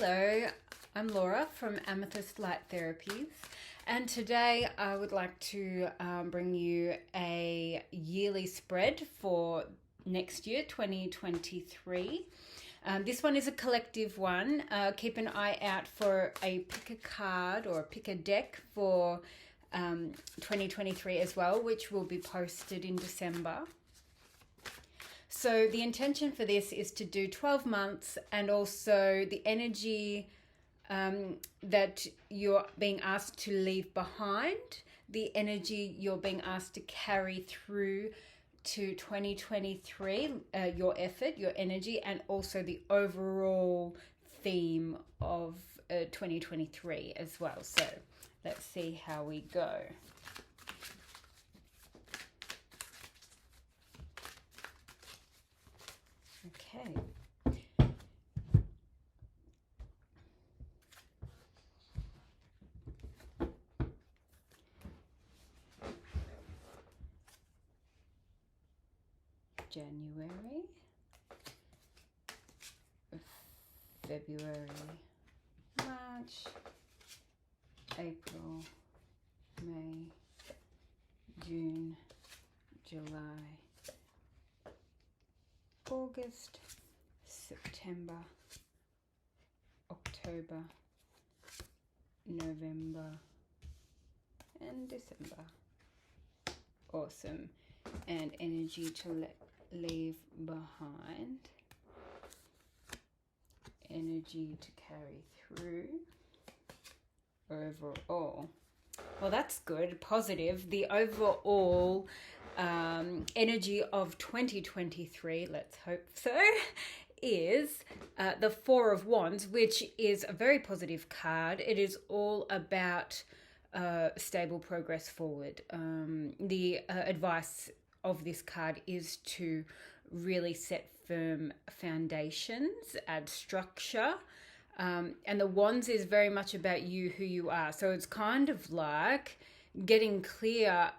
Hello, I'm Laura from Amethyst Light Therapies, and today I would like to bring you a yearly spread for next year, 2023. This one is a collective one. Keep an eye out for a pick a card or pick a deck for 2023 as well, which will be posted in December. So the intention for this is to do 12 months, and also the energy that you're being asked to leave behind, the energy you're being asked to carry through to 2023, your effort, your energy, and also the overall theme of 2023 as well. So let's see how we go. Okay. January, February, March, April, May, June, July, August, September, October, November, and December. Awesome. And energy to leave behind, energy to carry through, overall. Well, that's good, positive. The overall energy of 2023, let's hope so, is the Four of Wands, which is a very positive card. It is all about stable progress forward. The advice of this card is to really set firm foundations, add structure. And the Wands is very much about you, who you are. So it's kind of like getting clear.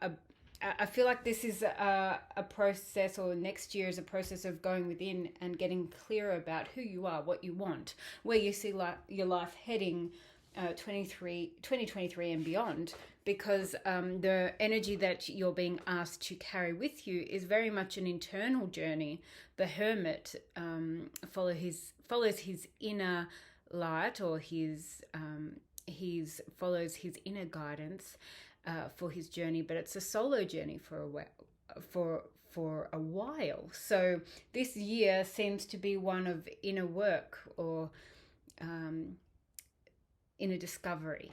I feel like this is a process, or next year is a process of going within and getting clear about who you are, what you want, where you see your life heading 2023 and beyond, because the energy that you're being asked to carry with you is very much an internal journey. The Hermit follows his inner light, or follows his inner guidance for his journey, but it's a solo journey for a while. So this year seems to be one of inner work, or inner discovery.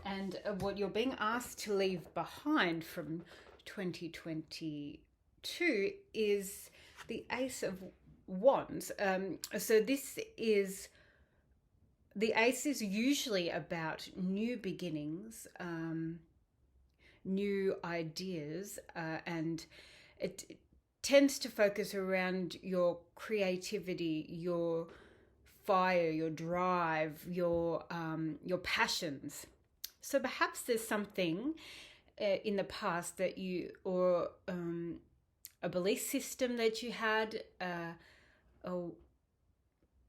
And what you're being asked to leave behind from 2022 is the Ace of Wands. So the Ace is usually about new beginnings, new ideas, and it tends to focus around your creativity, your fire, your drive, your passions. So perhaps there's something in the past that or a belief system that you had,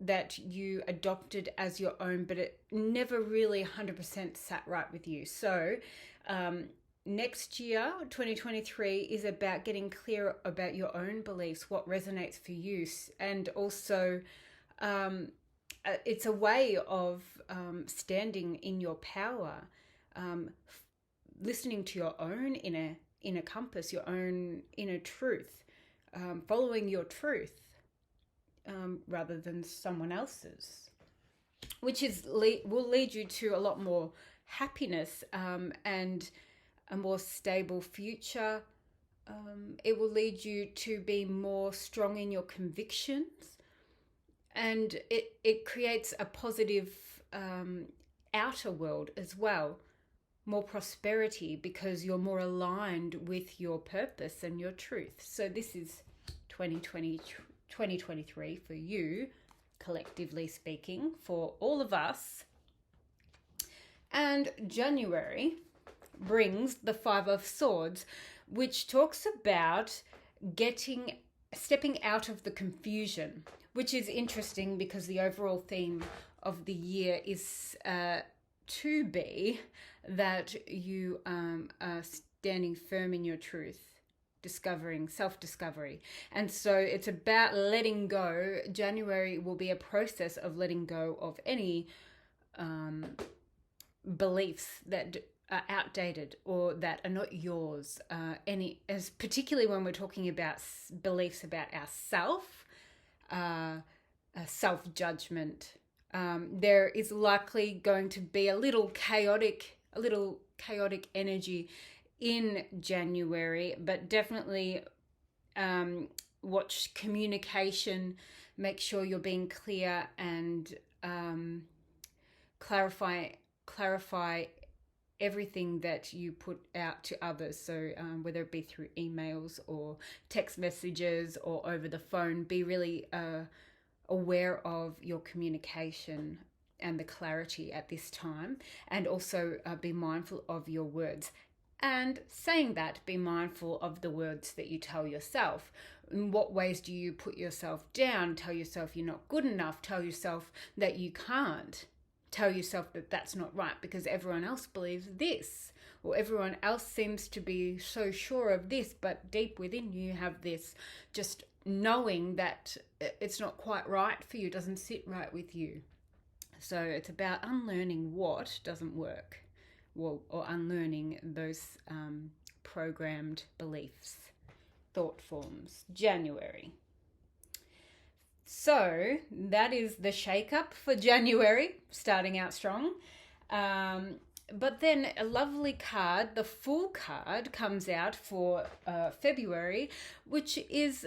that you adopted as your own, but it never really 100% sat right with you. So next year, 2023, is about getting clear about your own beliefs, what resonates for you, and also it's a way of standing in your power, listening to your own inner compass, your own inner truth, following your truth rather than someone else's, which will lead you to a lot more happiness and a more stable future. It will lead you to be more strong in your convictions, and it creates a positive outer world as well, more prosperity, because you're more aligned with your purpose and your truth. So this is 2023 for you, collectively speaking, for all of us. And January brings the Five of Swords, which talks about stepping out of the confusion, which is interesting because the overall theme of the year is to be that you are standing firm in your truth, discovering self-discovery. And so it's about letting go. January will be a process of letting go of any beliefs that are outdated or that are not yours. As particularly when we're talking about beliefs about ourself, self-judgment. There is likely going to be a little chaotic energy in January, but definitely watch communication, make sure you're being clear and clarify everything that you put out to others. So whether it be through emails or text messages or over the phone, be really aware of your communication and the clarity at this time, and also be mindful of your words. And saying that, be mindful of the words that you tell yourself. In what ways do you put yourself down? Tell yourself you're not good enough. Tell yourself that you can't. Tell yourself that that's not right because everyone else believes this, or everyone else seems to be so sure of this, but deep within you have this just knowing that it's not quite right for you, doesn't sit right with you. So it's about unlearning what doesn't work, or unlearning those programmed beliefs, thought forms. January. So that is the shake-up for January, starting out strong. But then a lovely card, the Fool card, comes out for February, which is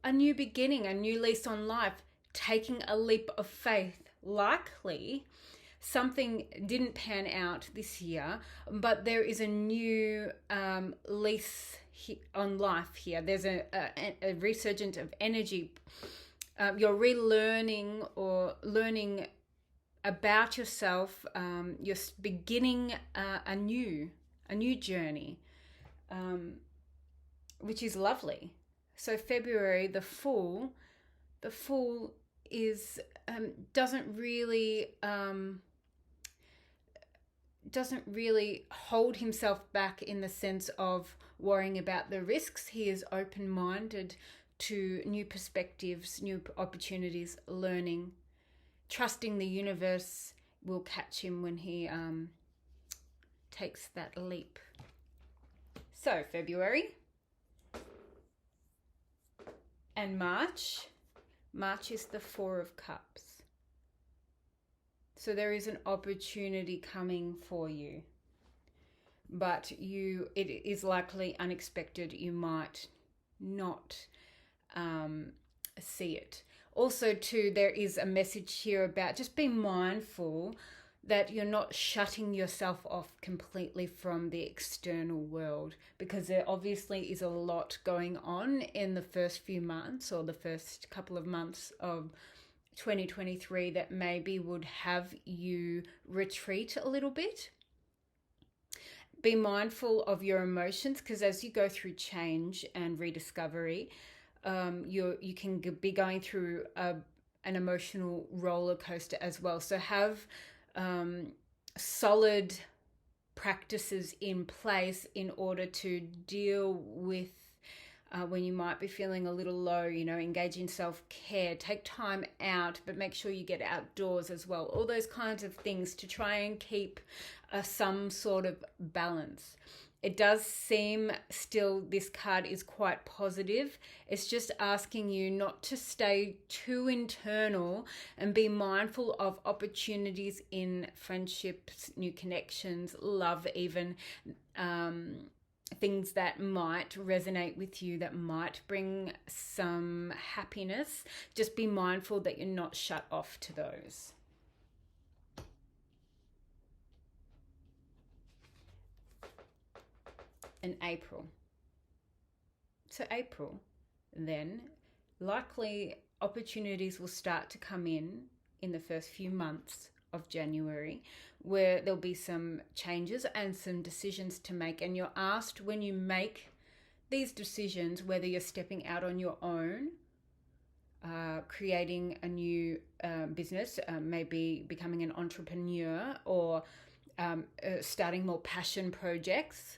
a new beginning, a new lease on life, taking a leap of faith. Likely something didn't pan out this year, but there is a new lease on life here. There's a resurgence of energy. You're relearning or learning about yourself. You're beginning a new journey, which is lovely. So February, the Fool is doesn't really hold himself back in the sense of worrying about the risks. He is open-minded to new perspectives, new opportunities, learning, trusting the universe will catch him when he takes that leap. So February and March. March is the Four of Cups. So there is an opportunity coming for you, but it is likely unexpected. You might not see it. Also too, there is a message here about just being mindful that you're not shutting yourself off completely from the external world, because there obviously is a lot going on in the first few months or the first couple of months of 2023 that maybe would have you retreat a little bit. Be mindful of your emotions, because as you go through change and rediscovery, you can be going through an emotional roller coaster as well. So have solid practices in place in order to deal with when you might be feeling a little low. Engage in self-care, take time out, but make sure you get outdoors as well. All those kinds of things to try and keep some sort of balance. It does seem still this card is quite positive. It's just asking you not to stay too internal and be mindful of opportunities in friendships, new connections, love even, things that might resonate with you, that might bring some happiness. Just be mindful that you're not shut off to those. In April. So April, then, likely opportunities will start to come in the first few months of January, where there'll be some changes and some decisions to make. And you're asked when you make these decisions whether you're stepping out on your own creating a new business, maybe becoming an entrepreneur, or starting more passion projects.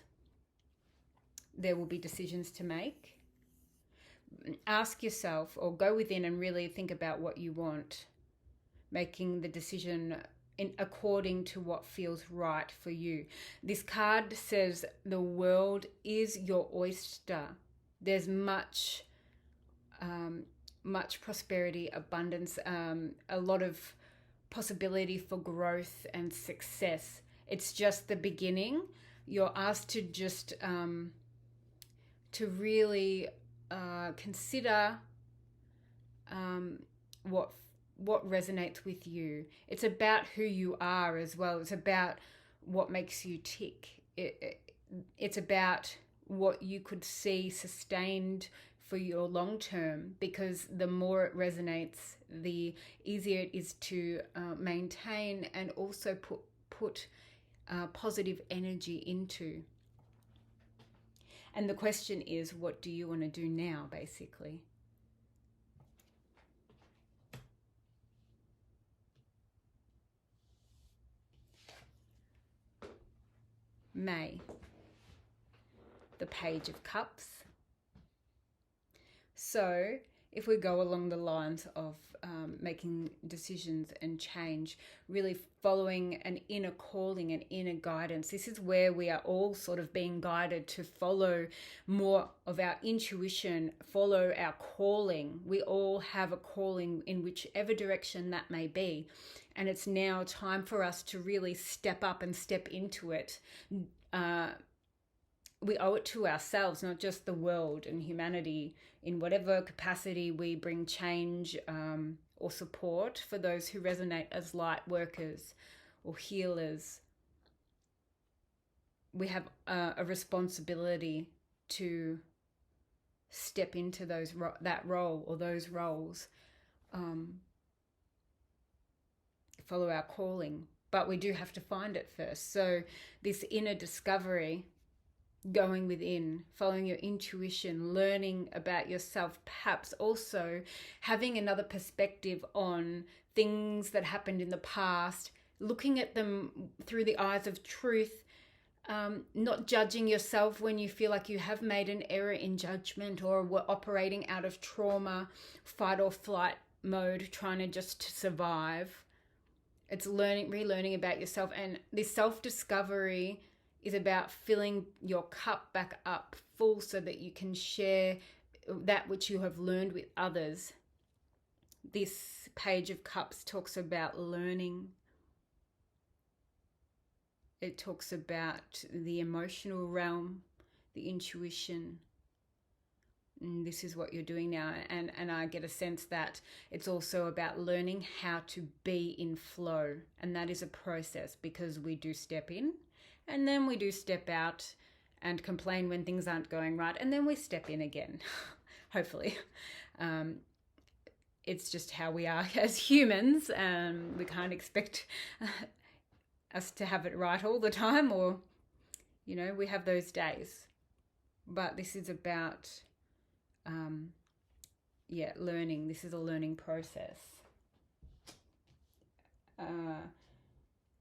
There will be decisions to make. Ask yourself, or go within and really think about what you want, making the decision according to what feels right for you. This card says the world is your oyster. There's much prosperity, abundance, a lot of possibility for growth and success. It's just the beginning. You're asked to just to really consider what resonates with you. It's about who you are as well. It's about what makes you tick. It's about what you could see sustained for your long term, because the more it resonates, the easier it is to maintain and also put positive energy into. And the question is, what do you want to do now, basically? May, the Page of Cups. So if we go along the lines of making decisions and change, really following an inner calling and inner guidance, this is where we are all sort of being guided to follow more of our intuition, follow our calling. We all have a calling in whichever direction that may be. And it's now time for us to really step up and step into it. We owe it to ourselves, not just the world and humanity. In whatever capacity we bring change or support for those who resonate as light workers or healers, we have a responsibility to step into that role or those roles, follow our calling. But we do have to find it first. So this inner discovery, going within, following your intuition, learning about yourself, perhaps also having another perspective on things that happened in the past, looking at them through the eyes of truth, not judging yourself when you feel like you have made an error in judgment or were operating out of trauma, fight or flight mode, trying to just survive. It's relearning about yourself. And this self-discovery is about filling your cup back up full so that you can share that which you have learned with others. This Page of Cups talks about learning. It talks about the emotional realm, the intuition. And this is what you're doing now. And I get a sense that it's also about learning how to be in flow. And that is a process, because we do step in, and then we do step out and complain when things aren't going right. And then we step in again, hopefully. It's just how we are as humans. We can't expect us to have it right all the time, or, we have those days. But this is about, learning. This is a learning process.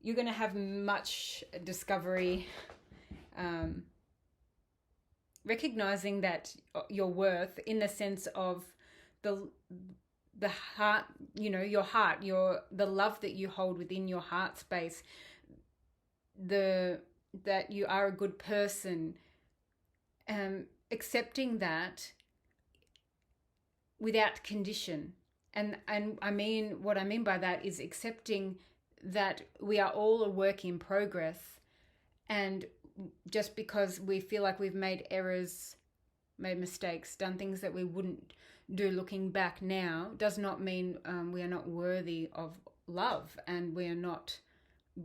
You're going to have much discovery, recognizing that your worth, in the sense of the heart, your heart, the love that you hold within your heart space, that you are a good person, accepting that without condition. And what I mean by that is accepting that we are all a work in progress, and just because we feel like we've made errors, made mistakes, done things that we wouldn't do looking back now, does not mean we are not worthy of love, and we are not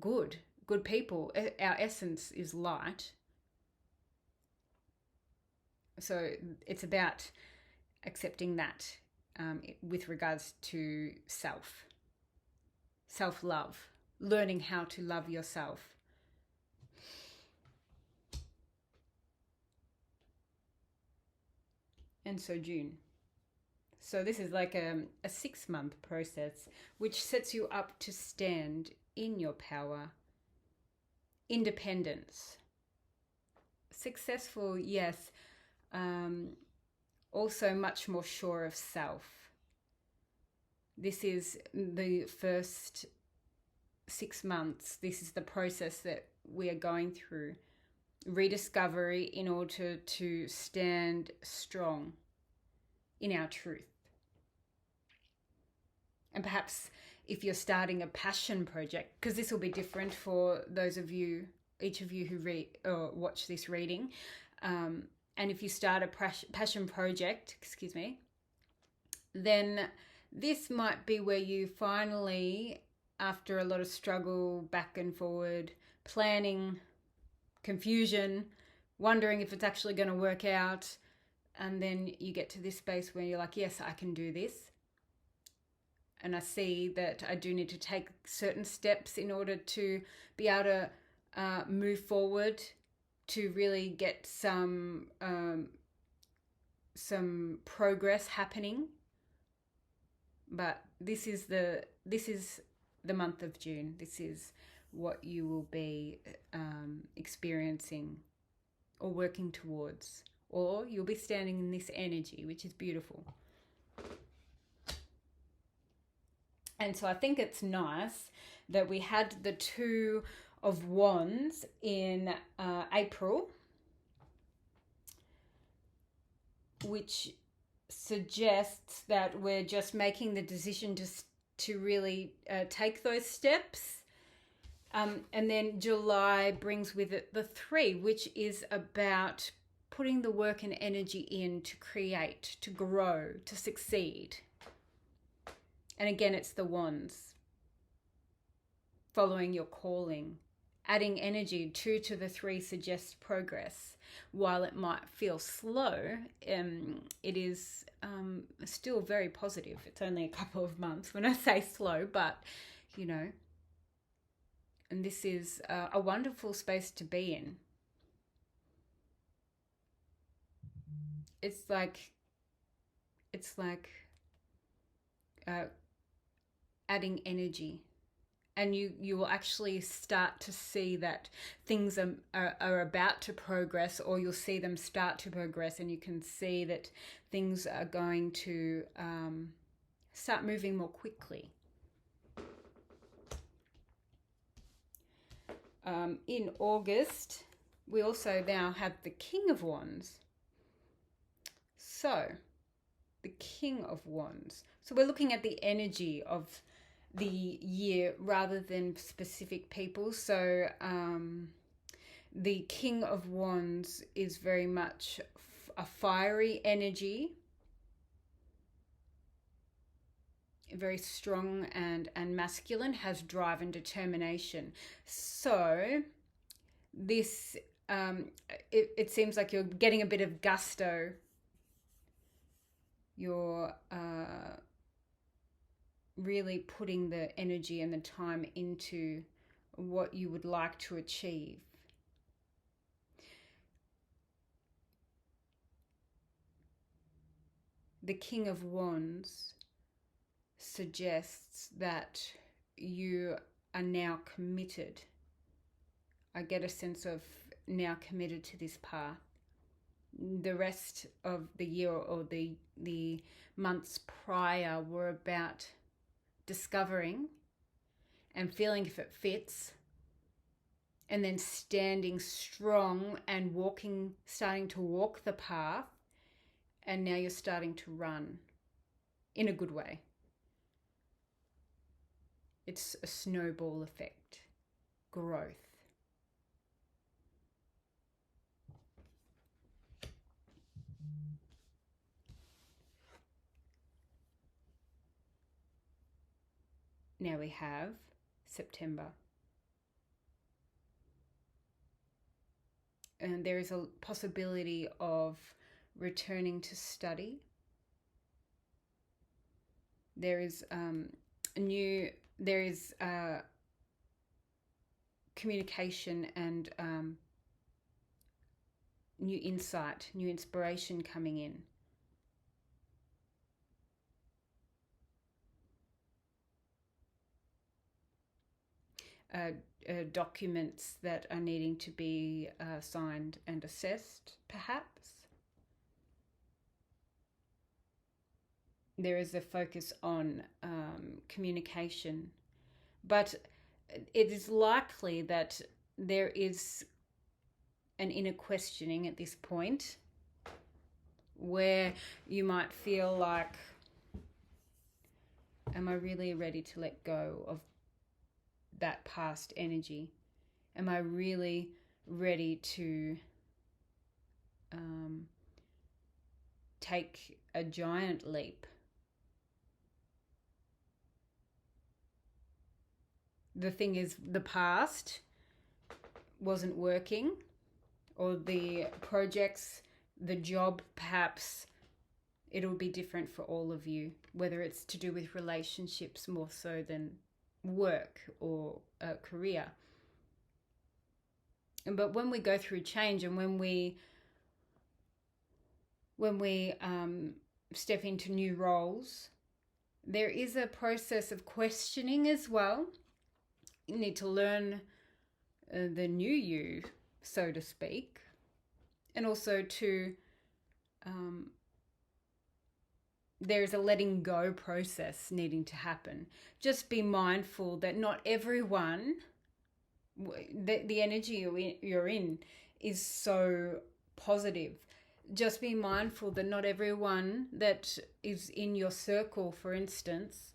good people. Our essence is light. So it's about accepting that with regards to self-love, learning how to love yourself. And so June. So this is like a 6-month process, which sets you up to stand in your power. Independence. Successful, yes. Also much more sure of self. This is the first 6 months. This is the process that we are going through. Rediscovery in order to stand strong in our truth. And perhaps if you're starting a passion project, because this will be different for those of you, each of you who read or watch this reading, and if you start a passion project, then this might be where you finally, after a lot of struggle, back and forward, planning, confusion, wondering if it's actually going to work out, and then you get to this space where you're like, yes, I can do this. And I see that I do need to take certain steps in order to be able to move forward, to really get some progress happening. But this is the month of June. This is what you will be experiencing or working towards, or you'll be standing in this energy, which is beautiful. And so I think it's nice that we had the Two of Wands in April, which suggests that we're just making the decision to really take those steps. And then July brings with it the Three, which is about putting the work and energy in to create, to grow, to succeed. And again, it's the Wands. Following your calling. Adding energy. 2 to the 3 suggests progress. While it might feel slow, it is still very positive. It's only a couple of months when I say slow, but, you know. And this is a wonderful space to be in. It's like adding energy, and you will actually start to see that things are about to progress, or you'll see them start to progress, and you can see that things are going to start moving more quickly. In August, we also now have the King of Wands. So, the King of Wands. So we're looking at the energy of the year rather than specific people. So the King of Wands is very much a fiery energy, very strong and masculine, has drive and determination. So this it seems like you're getting a bit of gusto. You're really putting the energy and the time into what you would like to achieve. The King of Wands suggests that you are now committed. I get a sense of now committed to this path. The rest of the year or the months prior were about discovering and feeling if it fits, and then standing strong and starting to walk the path, and now you're starting to run in a good way. It's a snowball effect, growth. Now we have September. And there is a possibility of returning to study. There is communication and new insight, new inspiration coming in. documents that are needing to be signed and assessed, perhaps. There is a focus on communication, but it is likely that there is an inner questioning at this point where you might feel like, am I really ready to let go of that past energy? Am I really ready to take a giant leap? The thing is, the past wasn't working, or the projects, the job, perhaps it'll be different for all of you, whether it's to do with relationships more so than work or a career. But when we go through change, and when we step into new roles, there is a process of questioning as well. You need to learn the new you, so to speak, and also to there's a letting go process needing to happen. Just be mindful that not everyone, the energy you're in is so positive. Just be mindful that not everyone that is in your circle, for instance,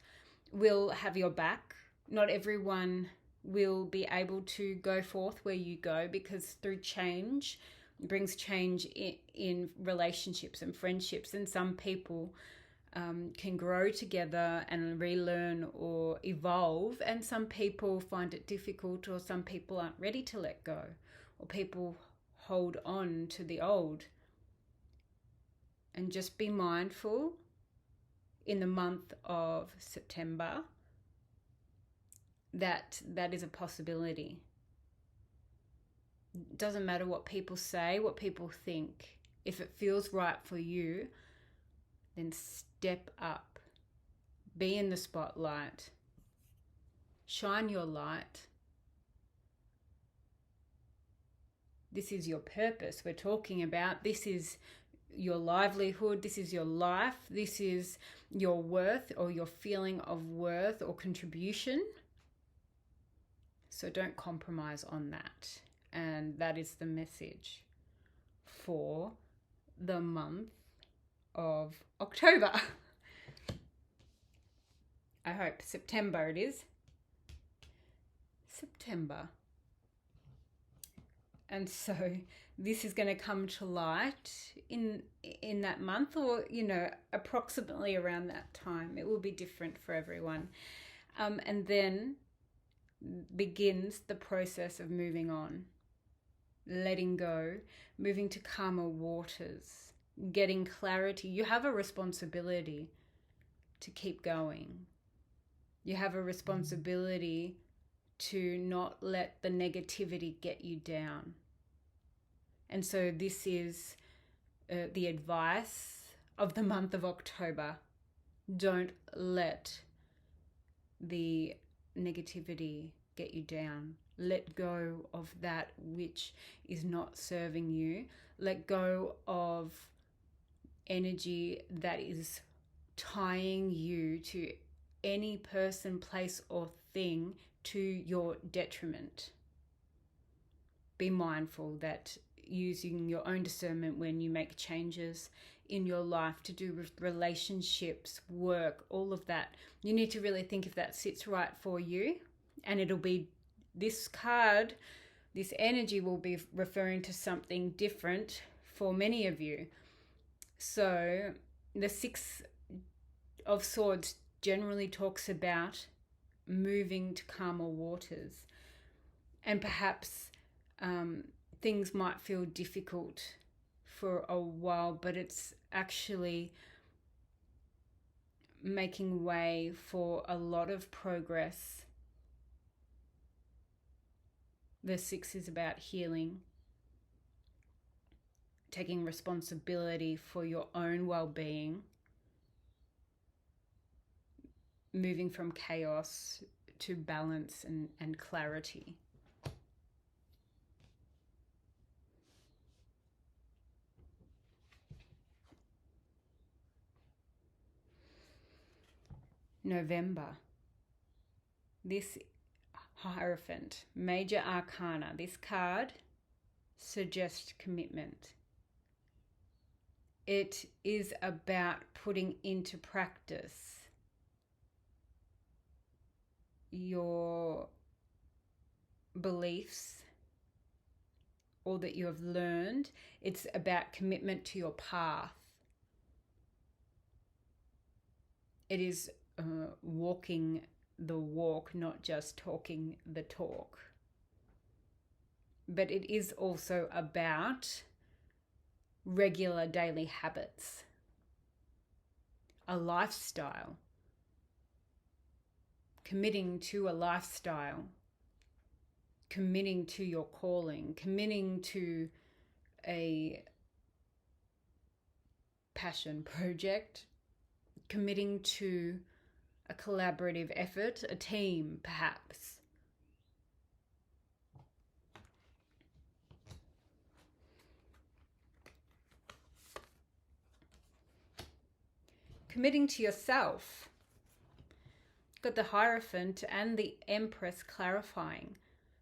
will have your back. Not everyone will be able to go forth where you go, because through change brings change in relationships and friendships, and some people can grow together and relearn or evolve, and some people find it difficult, or some people aren't ready to let go, or people hold on to the old. And just be mindful in the month of September that is a possibility. It doesn't matter what people say, what people think. If it feels right for you, then step up. Be in the spotlight. Shine your light. This is your purpose we're talking about. This is your livelihood. This is your life. This is your worth, or your feeling of worth or contribution. So don't compromise on that. And that is the message for the month of October. I hope September it is. September. And so this is going to come to light in that month, or, approximately around that time. It will be different for everyone. And then begins the process of moving on, letting go, moving to calmer waters, getting clarity. You have a responsibility to keep going. You have a responsibility to not let the negativity get you down. And so this is the advice of the month of October. Don't let the negativity get you down. Let go of that which is not serving you. Let go of energy that is tying you to any person, place, or thing to your detriment. Be mindful that using your own discernment when you make changes in your life to do with relationships, work, all of that, you need to really think if that sits right for you. And it'll be this card, this energy will be referring to something different for many of you. So the Six of Swords generally talks about moving to calmer waters, and perhaps things might feel difficult for a while, but it's actually making way for a lot of progress. The Six is about healing, taking responsibility for your own well-being, moving from chaos to balance and clarity. November. This Hierophant, Major Arcana. This card suggests commitment. It is about putting into practice your beliefs, all that you have learned. It's about commitment to your path. It is walking the walk, not just talking the talk. But it is also about regular daily habits, a lifestyle, committing to a lifestyle, committing to your calling, committing to a passion project, committing to a collaborative effort, a team perhaps. Committing to yourself. Got the Hierophant and the Empress clarifying.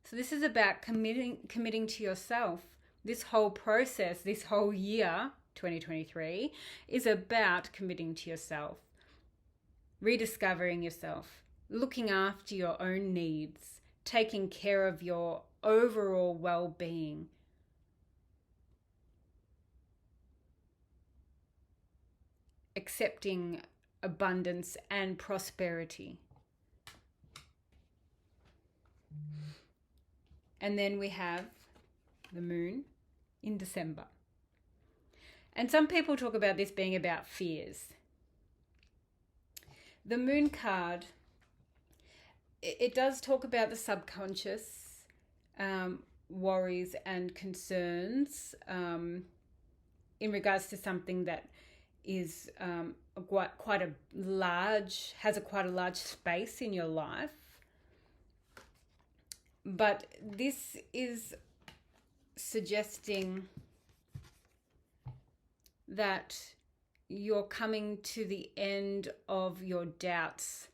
So this is about committing to yourself. This whole process, this whole year, 2023, is about committing to yourself, rediscovering yourself, looking after your own needs, taking care of your overall well-being. Accepting abundance and prosperity. And then we have the Moon in December. And some people talk about this being about fears. The Moon card, it does talk about the subconscious worries and concerns in regards to something that is quite a large space in your life. But this is suggesting that you're coming to the end of your doubts.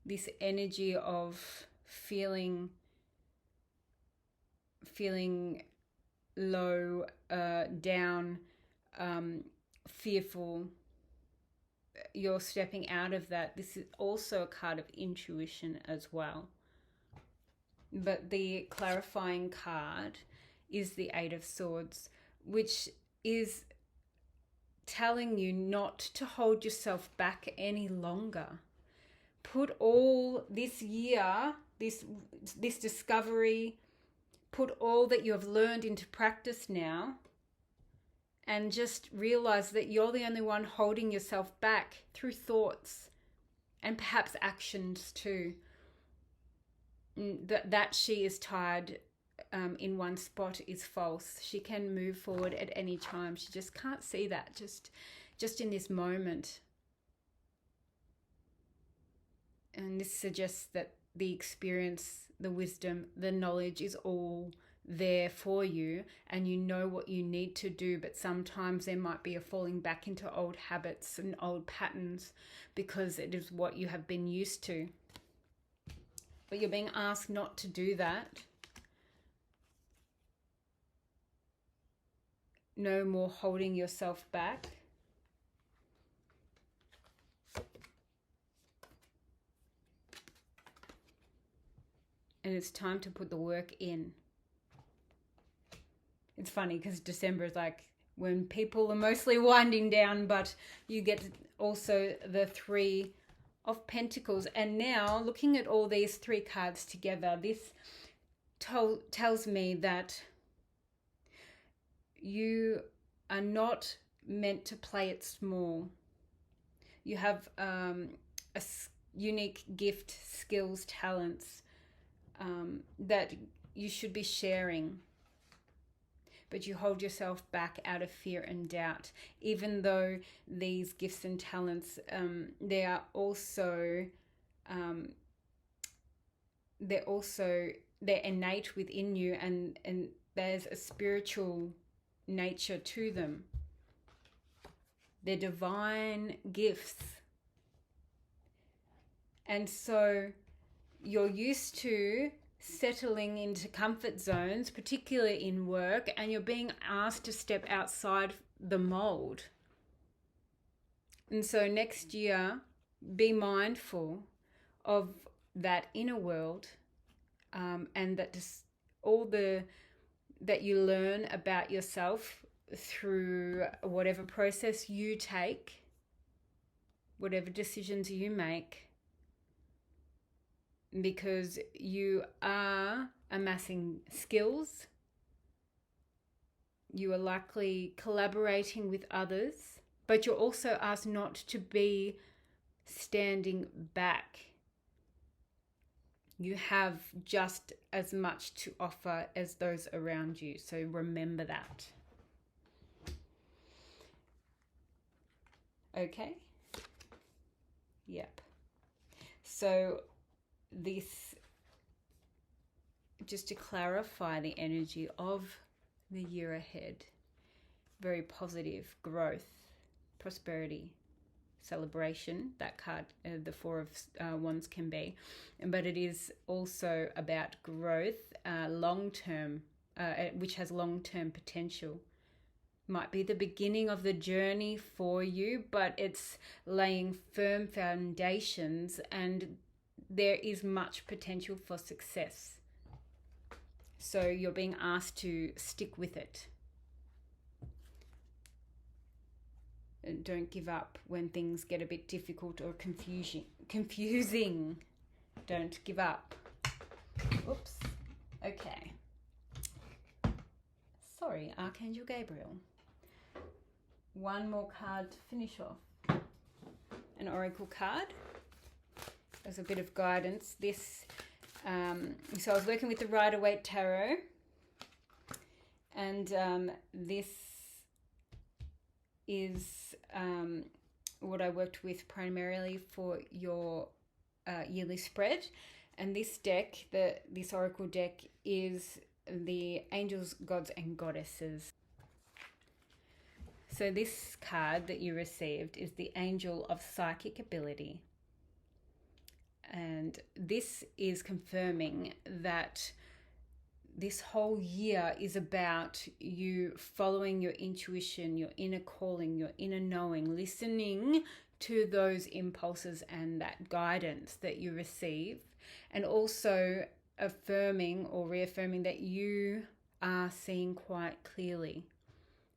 This energy of feeling low, down, fearful. You're stepping out of that. This is also a card of intuition as well. But the clarifying card is the Eight of Swords, which is telling you not to hold yourself back any longer. Put all this year, this discovery, put all that you have learned into practice now, and just realize that you're the only one holding yourself back through thoughts and perhaps actions too. That she is tied in one spot is false. She can move forward at any time. She just can't see that just in this moment. And this suggests that the experience, the wisdom, the knowledge is all there for you, and you know what you need to do, but sometimes there might be a falling back into old habits and old patterns because it is what you have been used to. But you're being asked not to do that. No more holding yourself back. And it's time to put the work in. It's funny because December is like when people are mostly winding down, but you get also the Three of Pentacles. And now looking at all these three cards together, this tells me that you are not meant to play it small. You have a unique gift, skills, talents that you should be sharing. But you hold yourself back out of fear and doubt. Even though these gifts and talents, they are also they're innate within you, and there's a spiritual nature to them. They're divine gifts. And so you're used to settling into comfort zones, particularly in work, and you're being asked to step outside the mold. And so next year, be mindful of that inner world, and that just all that you learn about yourself through whatever process you take, whatever decisions you make, because you are amassing skills, you are likely collaborating with others, but you're also asked not to be standing back. You have just as much to offer as those around you, so remember that. Okay? Yep. So this, just to clarify the energy of the year ahead, very positive growth, prosperity, celebration. That card, the Four of Wands, can be, but it is also about growth, long-term, which has long-term potential. Might be the beginning of the journey for you, but it's laying firm foundations, and there is much potential for success. So you're being asked to stick with it. And don't give up when things get a bit difficult or confusing. Don't give up. Oops. Okay. Sorry, Archangel Gabriel. One more card to finish off. An oracle card. As a bit of guidance. This, so I was working with the Rider-Waite Tarot, and this is what I worked with primarily for your yearly spread. And this deck, this oracle deck, is the angels, gods, and goddesses. So this card that you received is the Angel of Psychic Ability. And this is confirming that this whole year is about you following your intuition, your inner calling, your inner knowing, listening to those impulses and that guidance that you receive, and also affirming or reaffirming that you are seeing quite clearly.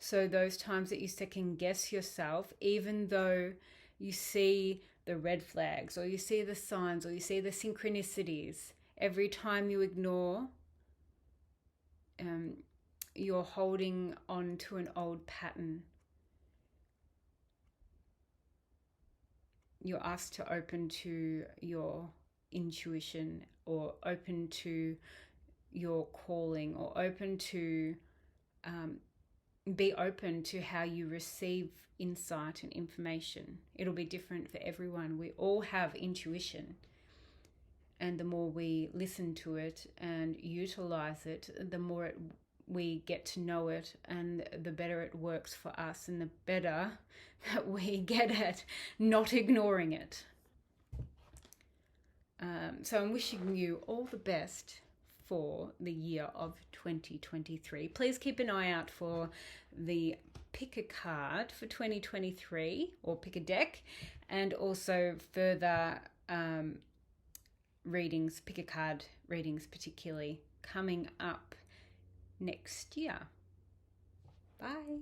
So those times that you second guess yourself, even though you see the red flags, or you see the signs, or you see the synchronicities, every time you ignore, you're holding on to an old pattern. You're asked to open to your intuition, or open to your calling, or open to be open to how you receive insight and information. It'll be different for everyone. We all have intuition, and the more we listen to it and utilize it, the more we get to know it, and the better it works for us, and the better that we get at not ignoring it. So I'm wishing you all the best for the year of 2023. Please keep an eye out for the pick a card for 2023, or pick a deck, and also further readings, pick a card readings particularly, coming up next year. Bye.